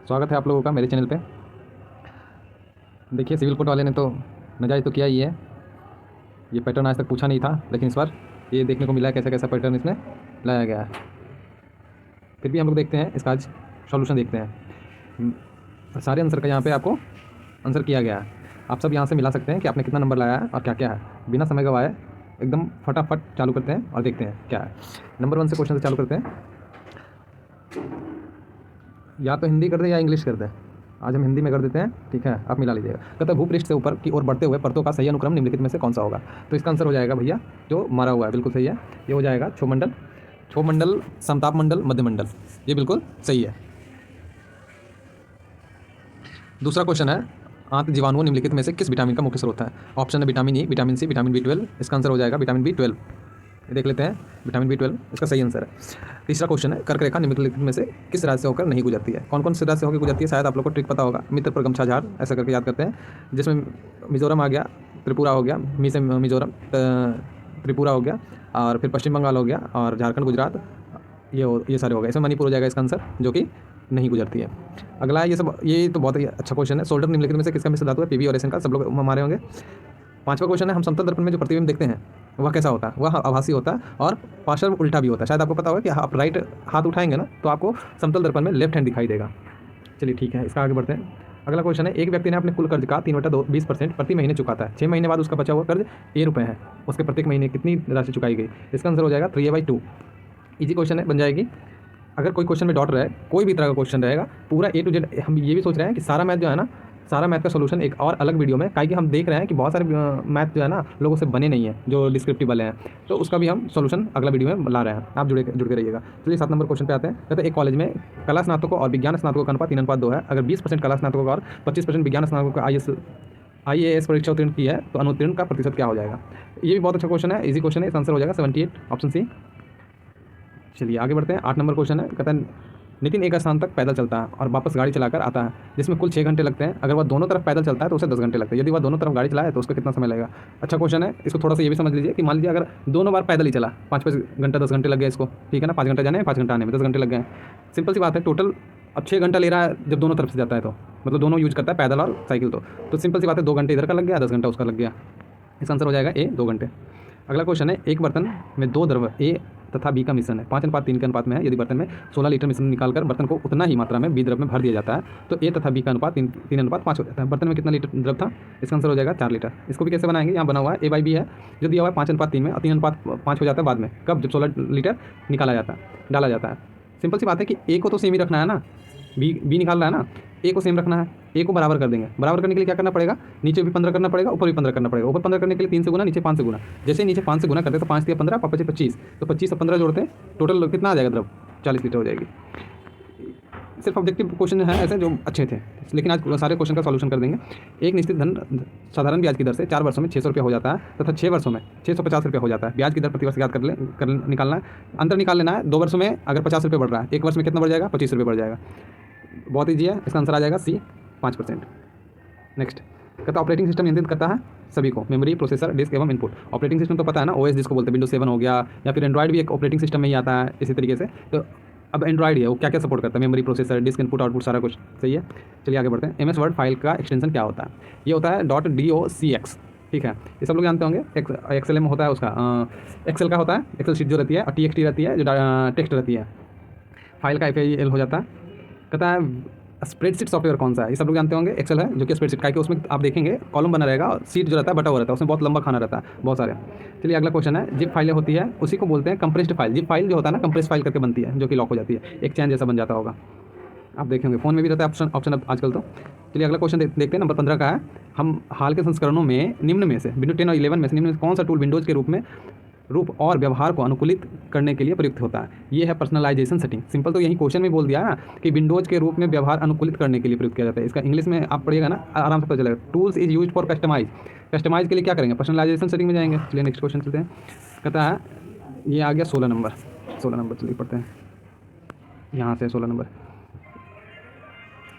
स्वागत है आप लोगों का मेरे चैनल पे। देखिए सिविल कोर्ट वाले ने तो नजायज़ तो किया ही है। ये पैटर्न आज तक पूछा नहीं था, लेकिन इस बार ये देखने को मिला है कैसा कैसा पैटर्न इसमें लाया गया है। फिर भी हम लोग देखते हैं इसका आज सॉल्यूशन देखते हैं। सारे आंसर का यहाँ पे आपको आंसर किया गया है। आप सब यहाँ से मिला सकते हैं कि आपने कितना नंबर लाया है और क्या क्या है। बिना समय गवाए एकदम फटाफट चालू करते हैं और देखते हैं क्या है। नंबर 1 से क्वेश्चन से चालू करते हैं। या तो हिंदी कर दें या इंग्लिश कर दें। आज हम हिंदी में कर देते हैं, ठीक है, आप मिला लीजिएगा। कहता है भूपृष्ठ से ऊपर की ओर बढ़ते हुए परतों का सही अनुक्रम निम्नलिखित में से कौन सा होगा। तो इसका आंसर हो जाएगा भैया जो मारा हुआ है, बिल्कुल सही है। ये हो जाएगा क्षोभ मंडल, समताप मंडल, मध्य मंडल। ये बिल्कुल सही है। दूसरा क्वेश्चन है आंत जीवाणुओं निम्नलिखित में से किस विटामिन का मुख्य स्रोत है। ऑप्शन है vitamin E, vitamin C, vitamin B12। इसका आंसर हो जाएगा विटामिन B12। ये देख लेते हैं, विटामिन B12 इसका सही आंसर है। तीसरा क्वेश्चन है कर्क रेखा निम्नलिखित में से किस राज्य से होकर नहीं गुजरती है। कौन कौन से राज्य से होकर गुजरती है, शायद आप लोग को ट्रिक पता होगा। मित्र पर गमछा झाड़, ऐसा करके याद करते हैं, जिसमें मिजोरम आ गया, त्रिपुरा हो गया, मी से मिजोरम, त्रिपुरा हो गया, और फिर पश्चिम बंगाल हो गया, और झारखंड, गुजरात, ये सारे हो गए। इसमें मणिपुर हो जाएगा इसका आंसर, जो कि नहीं गुजरती है। अगला है ये तो बहुत ही अच्छा क्वेश्चन है। सोल्डर निम्नलिखित में से किसका मिश्र धातु है। पीवी और एसएन का, सब लोग हमारे होंगे। पांचवा क्वेश्चन है हम समतल दर्पण में जो प्रतिबिंब देखते हैं वह कैसा होता है। वह आभासी होता है और पार्श्व उल्टा भी होता है। शायद आपको पता होगा कि आप राइट हाथ उठाएंगे ना तो आपको समतल दर्पण में लेफ्ट हैंड दिखाई देगा। चलिए ठीक है, इसका आगे बढ़ते हैं। अगला क्वेश्चन है एक व्यक्ति ने अपने कुल कर्ज का 3/20% प्रति महीने चुकाता है। 6 महीने बाद उसका बचा हुआ कर्ज ₹A है। उसके प्रत्येक महीने कितनी राशि चुकाई गई। इसका आंसर हो जाएगा 3/2। ईजी क्वेश्चन है, बन जाएगी। अगर कोई क्वेश्चन में डॉट रहे, कोई भी तरह का क्वेश्चन रहेगा, पूरा A to Z हम ये भी सोच रहे हैं कि सारा मैथ जो है ना, सारा मैथ का सोल्यूशन एक और अलग वीडियो में, काहे कि हम देख रहे हैं कि बहुत सारे मैथ जो है ना लोगों से बने नहीं है, जो डिस्क्रिप्टिव वाले हैं, तो उसका भी हम सोल्यूशन अगला वीडियो में ला रहे हैं। आप जुड़ के रहिएगा। चलिए 7 नंबर क्वेश्चन पे आते हैं। कहते हैं एक कॉलेज में कला स्नातकों और विज्ञान स्नातकों का अनुपात 3:2 है। अगर 20% कला स्नातकों का और 25% विज्ञान स्नातकों का IAS परीक्षा उत्तीर्ण की है तो अनुत्तीर्ण का प्रतिशत क्या हो जाएगा। ये भी बहुत अच्छा क्वेश्चन है, इजी क्वेश्चन है। इसका आंसर हो जाएगा 78, ऑप्शन सी। चलिए आगे बढ़ते हैं। 8 नंबर क्वेश्चन है। कहता है नितिन एक स्थान तक पैदल चलता है और वापस गाड़ी चलाकर आता है, जिसमें कुल 6 घंटे लगते हैं। अगर वह दोनों तरफ पैदल चलता है तो उसे 10 घंटे लगते हैं। यदि वह दोनों तरफ गाड़ी चलाए तो उसका कितना समय लगेगा। अच्छा क्वेश्चन है, इसको थोड़ा सा ये भी समझ लीजिए कि मान लीजिए अगर दोनों बार पैदल ही चला, 5 घंटा 10 घंटे लग गए इसको, ठीक है ना। 5 घंटा जाने में, 5 घंटा आने में, 10 घंटे लग गए। सिंपल सी बात है, टोटल अब 6 घंटा ले रहा है जब दोनों तरफ से जाता है, तो मतलब दोनों यूज करता है, पैदल और साइकिल। तो सिंपल सी बात है, 2 घंटे इधर का लग गया, 10 घंटा उसका लग गया। इसका आंसर हो जाएगा A, 2 घंटे। अगला क्वेश्चन है एक बर्तन में 2 द्रव A तथा B का मिश्रण है, 5:3 के अनुपात में है। यदि बर्तन में 16 लीटर मिश्रण निकालकर बर्तन को उतना ही मात्रा में B द्रव में भर दिया जाता है तो A तथा B का अनुपात 3:5 हो जाता है। बर्तन में कितना लीटर द्रव था, इसका आंसर हो जाएगा 4 लीटर। इसको भी कैसे बनाएंगे, यहाँ बना हुआ है A/B है, जो दिया हुआ है 5:3 में, और 3:5 हो जाता है बाद में, कब, जब 16 लीटर निकाला जाता है, डाला जाता है। सिंपल सी बात है कि A को तो सेम ही रखना है ना, बी निकाल रहा है ना, A को सेम रखना है। A को बराबर कर देंगे। बराबर करने के लिए क्या करना पड़ेगा, नीचे भी 15 करना पड़ेगा, ऊपर भी 15 करना पड़ेगा। ऊपर 15 करने के लिए 3 से गुना, नीचे 5 से गुना। जैसे नीचे 5 से गुना करते तो 5 दिया 15, 5 25, तो 25 और 15 जोड़ते हैं, टोटल कितना आ जाएगा द्रव, 40 लीटर हो जाएगी। सिर्फ ऑब्जेक्टिव क्वेश्चन है ऐसे जो अच्छे थे, लेकिन आज सारे क्वेश्चन का सॉल्यूशन कर देंगे। एक निश्चित धन साधारण ब्याज की दर से 4 वर्षों में 600 रुपये हो जाता है तथा 6 वर्षों में 650 रुपये हो जाता है। ब्याज की दर प्रति वर्ष याद कर निकालना है, अंतर निकाल लेना है। 2 वर्षों में अगर 50 रुपये बढ़ रहा है, 1 वर्ष में कितना बढ़ जाएगा, 25 रुपये बढ़ जाएगा। बहुत ईजी है, इसका आंसर आ जाएगा C, 5%। नेक्स्ट कहता ऑपरेटिंग सिस्टम नियंत्रित करता है सभी को, मेमोरी, प्रोसेसर, डिस्क एवं इनपुट। ऑपरेटिंग सिस्टम तो पता है ना, OS जिसको बोलते हैं, विंडोज 7 हो गया, या फिर एंड्रॉइड भी एक ऑपरेटिंग सिस्टम में ही आता है इसी तरीके से। तो अब एंड्रॉइड है, वो क्या क्या सपोर्ट करता है, memory, processor, disk, input, output, सारा कुछ सही है। चलिए आगे बढ़ते हैं। MS वर्ड फाइल का एक्सटेंशन क्या होता है। ये होता है .docx, ठीक है, ये सब लोग जानते होंगे। एक्सेल में होता है उसका, एक्सेल का होता है, एक्सेल शीट जो रहती है, और TXT रहती है जो टेक्स्ट रहती है। फाइल का FAIL हो जाता है। कहता है स्प्रेडशीट सॉफ्टवेयर कौन सा है, ये सब लोग जानते होंगे। एक्सेल है जो कि स्प्रेडशीट का, कि उसमें आप देखेंगे कॉलम बना रहेगा और सीट जो रहता है बटा हुआ रहता है, उसमें बहुत लंबा खाना रहता है, बहुत सारे। चलिए अगला क्वेश्चन है जिप फाइलें होती है उसी को बोलते हैं कंप्रेस्ड फाइल। जिप फाइल जो होता है ना, कंप्रेस फाइल करके बनती है, जो कि लॉक हो जाती है, एक चैन जैसा बन जाता होगा। आप देखेंगे फ़ोन में भी रहता है ऑप्शन आजकल तो। चलिए अगला क्वेश्चन देखते हैं, नंबर 15 का है। हम हाल के संस्करणों में निम्न में से, विंडोज 10 और 11 में से निम्न में कौन सा टूल विंडोज़ के रूप और व्यवहार को अनुकूलित करने के लिए प्रयुक्त होता है। ये है पर्सनलाइजेशन सेटिंग। सिंपल तो यही क्वेश्चन में बोल दिया ना कि विंडोज के रूप में व्यवहार अनुकूलित करने के लिए प्रयुक्त किया जाता है। इसका इंग्लिश में आप पढ़िएगा ना, आराम से पता चलेगा। Tools is use for customise के लिए क्या करेंगे, पर्सनलाइजेशन सेटिंग में जाएंगे। चलिए नेक्स्ट क्वेश्चन चलते हैं। कहता है ये आ गया 16 नंबर। चलिए पढ़ते हैं यहाँ से 16 नंबर।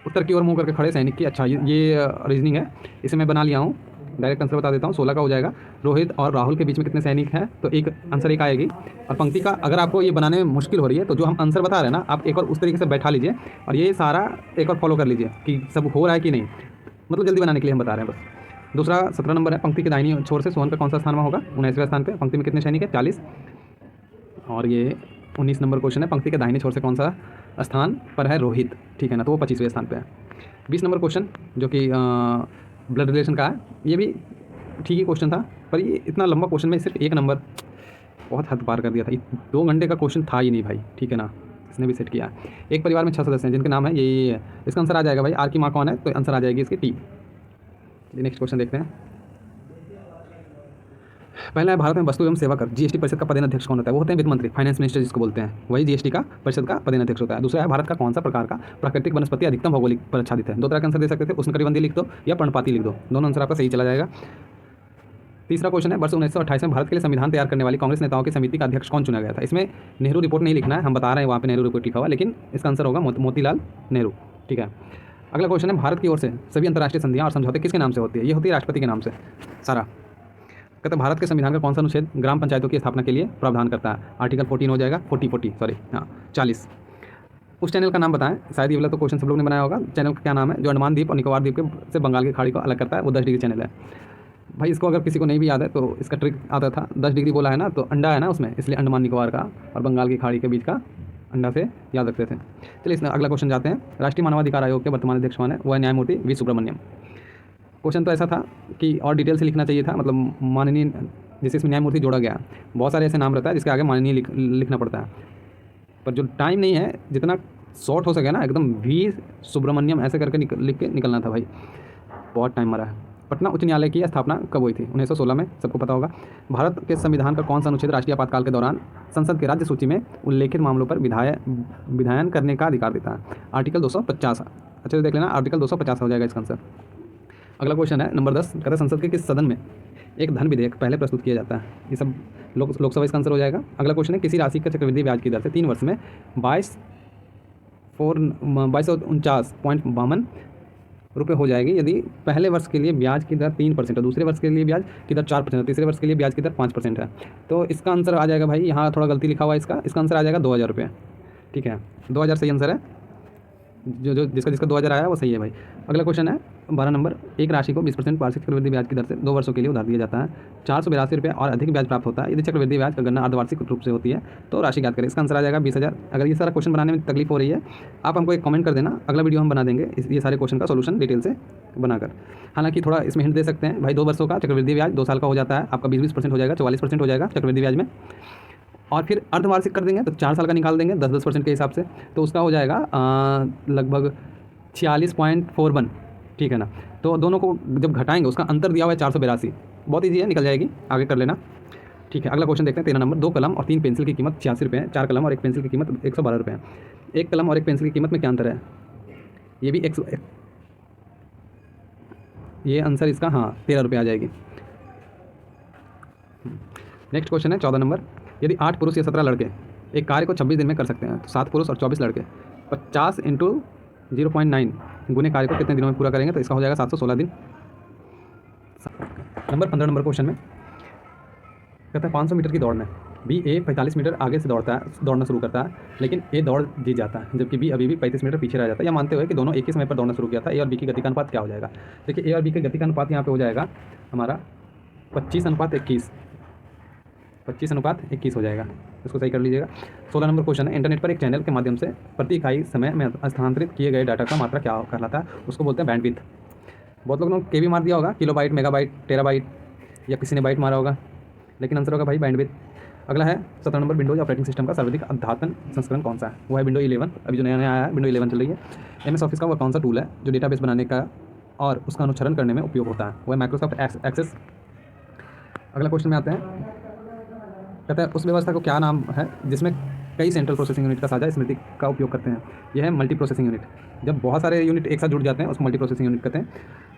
उत्तर की ओर मुँह करके खड़े सैनिक की, अच्छा ये रीजनिंग है, इसे मैं बना लिया हूँ। डायरेक्ट आंसर बता देता हूँ, 16 का हो जाएगा। रोहित और राहुल के बीच में कितने सैनिक हैं, तो एक आंसर एक आएगी। और पंक्ति का अगर आपको ये बनाने में मुश्किल हो रही है तो जो हम आंसर बता रहे हैं ना, आप एक और उस तरीके से बैठा लीजिए और ये सारा एक और फॉलो कर लीजिए कि सब हो रहा है कि नहीं, मतलब जल्दी बनाने के लिए हम बता रहे हैं बस। दूसरा 17 नंबर है, पंक्ति के दाहिनी छोर से सोहन का कौन सा स्थान में होगा, 19वें स्थान पे। पंक्ति में कितने सैनिक है, 40। और ये 19 नंबर क्वेश्चन है, पंक्ति के दाहिने छोर से कौन सा स्थान पर है रोहित, ठीक है ना, तो वो 25वें स्थान पे है। 20 नंबर क्वेश्चन जो कि ब्लड रिलेशन का है, ये भी ठीक ही क्वेश्चन था, पर ये इतना लंबा क्वेश्चन में सिर्फ एक नंबर बहुत हद पार कर दिया था। 2 घंटे का क्वेश्चन था ही नहीं भाई, ठीक है ना, इसने भी सेट किया। एक परिवार में 6 सदस्य हैं जिनके नाम है ये है, इसका आंसर आ जाएगा भाई, आर की माँ कौन है, तो आंसर आ जाएगी इसकी टी। नेक्स्ट क्वेश्चन देखते हैं। पहला है, भारत में वस्तु एवं सेवा कर जीएसटी परिषद का पदेन अध्यक्ष कौन होता है, वो होते हैं वित्त मंत्री, फाइनेंस मिनिस्टर जिसको बोलते हैं, वही जीएसटी का परिषद का पदेन अध्यक्ष होता है। दूसरा है, भारत का कौन सा प्रकार का प्राकृतिक वनस्पति अधिकतम भौगोलिक पर आच्छादित है। 2 तरह का आंसर दे सकते थे, उष्णकटिबंधीय लिख दो या पर्णपाती लिख दो, दोनों आंसर आपका सही चला जाएगा। तीसरा क्वेश्चन है, वर्ष 1928 में भारत के लिए संविधान तैयार करने वाली कांग्रेस नेताओं की समिति का अध्यक्ष कौन चुना गया था। इसमें नेहरू रिपोर्ट नहीं लिखना है, हम बता रहे हैं वहाँ पे नेहरू रिपोर्ट लिखा हुआ, लेकिन इसका आंसर होगा मोतीलाल नेहरू, ठीक है। अगला क्वेश्चन है, भारत की ओर से सभी अंतर्राष्ट्रीय संधियां और समझौते किसके नाम से होती है, ये होती है राष्ट्रपति के नाम से सारा। कहते हैं भारत के संविधान का कौन सा अनुच्छेद ग्राम पंचायतों की स्थापना के लिए प्रावधान करता है, आर्टिकल 14 हो जाएगा, 40 उस चैनल का नाम बताएं, शायद ये वाला तो क्वेश्चन सब लोग ने बनाया होगा। चैनल का क्या नाम है जो अंडमान द्वीप और निकोबार द्वीप के से बंगाल की खाड़ी को अलग करता है, वो 10 डिग्री चैनल है भाई। इसको अगर किसी को नहीं भी याद है तो इसका ट्रिक आता था, 10 डिग्री बोला है ना तो अंडा है ना उसमें, इसलिए अंडमान निकोबार का और बंगाल की खाड़ी के बीच का अंडा से याद रखते थे। चलिए इसमें अगला क्वेश्चन जाते हैं। राष्ट्रीय मानवाधिकार आयोग के वर्तमान अध्यक्ष कौन है, वो है न्यायमूर्ति वी सुब्रमण्यम। क्वेश्चन तो ऐसा था कि और डिटेल से लिखना चाहिए था, मतलब माननीय, जैसे इसमें न्यायमूर्ति जोड़ा गया, बहुत सारे ऐसे नाम रहता है जिसके आगे माननीय लिखना पड़ता है, पर जो टाइम नहीं है, जितना शॉर्ट हो सके ना एकदम वी सुब्रमण्यम ऐसे करके लिख के निकलना था भाई, बहुत टाइम मरा है। पटना उच्च न्यायालय की स्थापना कब हुई थी, 1916 में, सबको पता होगा। भारत के संविधान का कौन सा अनुच्छेद राष्ट्रीय आपातकाल के दौरान संसद के राज्य सूची में उल्लेखित मामलों पर विधायन करने का अधिकार देता है, आर्टिकल 250। अच्छे से देख लेना, आर्टिकल 250 हो जाएगा इसका आंसर। अगला क्वेश्चन है नंबर 10, कहते हैं संसद के किस सदन में एक धन विधेयक पहले प्रस्तुत किया जाता है, ये सब लोकसभा इसका आंसर हो जाएगा। अगला क्वेश्चन है, किसी राशि का चक्रवृद्धि ब्याज की दर से 3 वर्ष में 2249.52 रुपये हो जाएगी यदि पहले वर्ष के लिए ब्याज की दर 3% है, दूसरे वर्ष के लिए ब्याज की दर 4% है, तीसरे वर्ष के लिए ब्याज की दर 5% है। तो इसका आंसर आ जाएगा भाई, यहाँ थोड़ा गलती लिखा हुआ है इसका आंसर आ जाएगा 2000 रुपये, ठीक है, 2000 सही आंसर है, जो जिसका 2000 आया वो सही है भाई। अगला क्वेश्चन है 12 नंबर, एक राशि को 20% वार्षिक चक्रवृद्धि ब्याज की दर से 2 वर्षों के लिए उधार दिया जाता है, 482 रुपये और अधिक ब्याज प्राप्त होता है यदि चक्रवृद्धि ब्याज का गणना अर्धवार्षिक रूप से होती है, तो राशि ज्ञात करें। इसका आंसर आ जाएगा 20,000। अगर ये सारा क्वेश्चन बनाने में तकलीफ हो रही है, आप हमको एक कमेंट कर देना, अगला वीडियो हम बना देंगे ये सारे क्वेश्चन का सोल्यूशन डिटेल से बनाकर। हालांकि थोड़ा इसमें हिंट दे सकते हैं भाई, 2 वर्षों का चक्रवृद्धि ब्याज 2 साल का हो जाता है, आपका 20% हो जाएगा, 44% हो जाएगा चक्रवृद्धि ब्याज में, और फिर अर्धवार्षिक कर देंगे तो 4 साल का निकाल देंगे 10% के हिसाब से, तो उसका हो जाएगा लगभग 46.41, ठीक है ना। तो दोनों को जब घटाएंगे उसका अंतर दिया हुआ है 482, बहुत ईजी है, निकल जाएगी, आगे कर लेना, ठीक है। अगला क्वेश्चन देखते हैं 13 नंबर, 2 कलम और 3 पेंसिल की कीमत 86 रुपये है, 4 कलम और 1 पेंसिल की कीमत 112 रुपये है, 1 कलम और 1 पेंसिल की कीमत में क्या अंतर है, ये भी ये आंसर इसका 13 रुपये आ जाएगी। नेक्स्ट क्वेश्चन है 14 नंबर, यदि 8 पुरुष या 17 लड़के एक कार्य को 26 दिन में कर सकते हैं तो 7 पुरुष और 24 लड़के 50 × 0.9 गुने कार्य को कितने दिनों में पूरा करेंगे, तो इसका हो जाएगा 716 दिन। नंबर 15 नंबर क्वेश्चन में कहता है 500 मीटर की दौड़ में बी ए 45 मीटर आगे से दौड़ना शुरू करता है, लेकिन ए दौड़ जीत जाता है जबकि बी अभी भी 35 मीटर पीछे रह जाता है, या मानते हुए कि दोनों एक ही समय पर दौड़ना शुरू किया था, ए और बी की गति का अनुपात क्या हो जाएगा। देखिए ए और बी के गति का अनुपात यहाँ पे हो जाएगा हमारा 25:21, 25:21 हो जाएगा, इसको सही कर लीजिएगा। 16 नंबर क्वेश्चन है, इंटरनेट पर एक चैनल के माध्यम से प्रति इकाई समय में स्थानांतरित किए गए डाटा का मात्रा क्या कहलाता है, उसको बोलते हैं बैंडविड्थ। बहुत लोगों ने केबी मार दिया होगा, किलोबाइट, मेगाबाइट, टेराबाइट, या किसी ने बाइट मारा होगा, लेकिन आंसर होगा भाई बैंडविड्थ। अगला है 17 नंबर, विंडोज ऑपरेटिंग सिस्टम का सर्वाधिक अद्यतन संस्करण कौन सा है, वो है विंडो 11, अभी जो नया आया है विंडो 11 चल रही है। MS ऑफिस का वो कौन सा टूल है जो डेटाबेस बनाने का और उसका अनुसरण करने में उपयोग होता है, वो है माइक्रोसॉफ्ट एक्सेस। अगला क्वेश्चन में आते हैं, कहता है उस व्यवस्था को क्या नाम है जिसमें कई सेंट्रल प्रोसेसिंग यूनिट का साझा स्मृति का उपयोग करते हैं, यह है मल्टी प्रोसेसिंग यूनिट। जब बहुत सारे यूनिट एक साथ जुड़ जाते हैं उसको मल्टी प्रोसेसिंग यूनिट कहते हैं।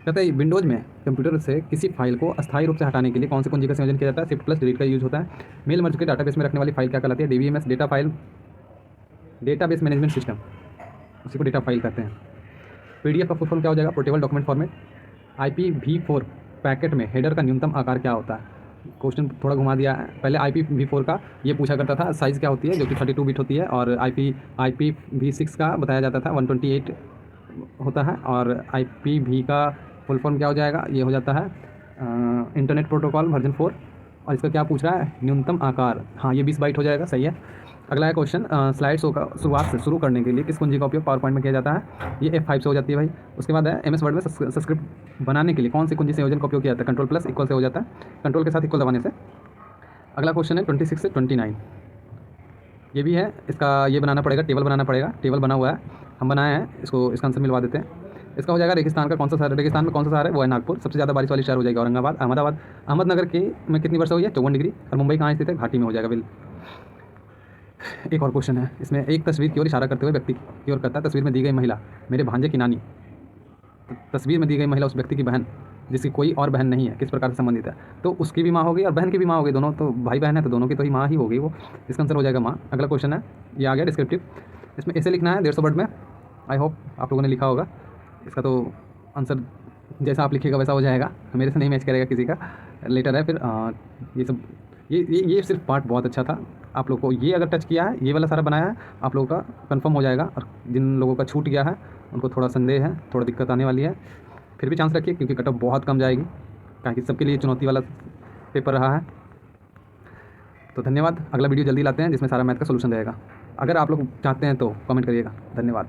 कहता है विंडोज़ में कंप्यूटर से किसी फाइल को अस्थायी रूप से हटाने के लिए कौन सी कुंजी का संयोजन किया जाता है, शिफ्ट प्लस डिलीट का यूज होता है। मेल मर्ज के डाटाबेस में रखने वाली फाइल क्या कहलाती है, DBMS, डेटाबेस मैनेजमेंट सिस्टम, उसी को डेटा फाइल कहते हैं। PDF का फुल फॉर्म क्या हो जाएगा, portable document format. IPv4 packet में हेडर का न्यूनतम आकार क्या होता है? क्वेश्चन थोड़ा घुमा दिया है। पहले IPv4 का ये पूछा करता था साइज़ क्या होती है, जो कि 32 बिट होती है, और IPv6 का बताया जाता था 128 होता है, और IPv का फुल फॉर्म क्या हो जाएगा, ये हो जाता है इंटरनेट प्रोटोकॉल वर्जन 4। और इसका क्या पूछ रहा है, न्यूनतम आकार, हाँ ये 20 बाइट हो जाएगा, सही है। अगला है क्वेश्चन, स्लाइड शो का शुरुआत से शुरू करने के लिए किस कुंजी का उपयोग पावर पॉइंट में किया जाता है? ये F5 से हो जाती है भाई। उसके बाद है MS वर्ड में सब्सक्रिप्ट बनाने के लिए कौन सी कुंजी संयोजन का उपयोग किया जाता है? कंट्रोल प्लस इक्वल से हो जाता है, कंट्रोल के साथ इक्वल दबाने से। अगला क्वेश्चन है 26 से 29, ये भी है, इसका ये बनाना पड़ेगा, टेबल बनाना पड़ेगा, टेबल बना हुआ है, हम बनाए हैं इसको, इसका आंसर मिलवा देते हैं। इसका हो जाएगा रेगिस्तान का कौन सा शहर, रेगिस्तान में कौन सा शहर है, वो है नागपुर। सबसे ज़्यादा बारिश वाली शहर हो जाएगा औरंगाबाद। अहमदाबाद, अहमदनगर के में कितनी वर्षा हुई है? 54 डिग्री। और मुंबई कहाँ स्थित है? घाटी में हो जाएगा बिल। एक और क्वेश्चन है इसमें, एक तस्वीर की ओर इशारा करते हुए व्यक्ति की ओर करता है, तस्वीर में दी गई महिला मेरे भांजे की नानी, तस्वीर में दी गई महिला उस व्यक्ति की बहन जिसकी कोई और बहन नहीं है, किस प्रकार से संबंधित है? तो उसकी भी माँ हो गई और बहन की भी माँ हो गई, दोनों तो भाई बहन है, तो दोनों की तो ही माँ ही होगी वो, इसका आंसर हो जाएगा माँ। अगला क्वेश्चन है, ये आ गया डिस्क्रिप्टिव, इसमें ऐसे लिखना है 150 वर्ड में। आई होप आप लोगों ने लिखा होगा। इसका तो आंसर जैसा आप लिखिएगा वैसा हो जाएगा, मेरे से नहीं मैच करेगा किसी का, लेटर है फिर। ये सब ये सिर्फ पार्ट बहुत अच्छा था। आप लोग को ये अगर टच किया है, ये वाला सारा बनाया है, आप लोगों का कंफर्म हो जाएगा। और जिन लोगों का छूट गया है उनको थोड़ा संदेह है, थोड़ा दिक्कत आने वाली है, फिर भी चांस रखिए क्योंकि कट ऑफ बहुत कम जाएगी, ताकि सबके लिए चुनौती वाला पेपर रहा है। तो धन्यवाद, अगला वीडियो जल्दी लाते हैं जिसमें सारा मैथ का सोल्यूशन रहेगा। अगर आप लोग चाहते हैं तो कमेंट करिएगा। धन्यवाद।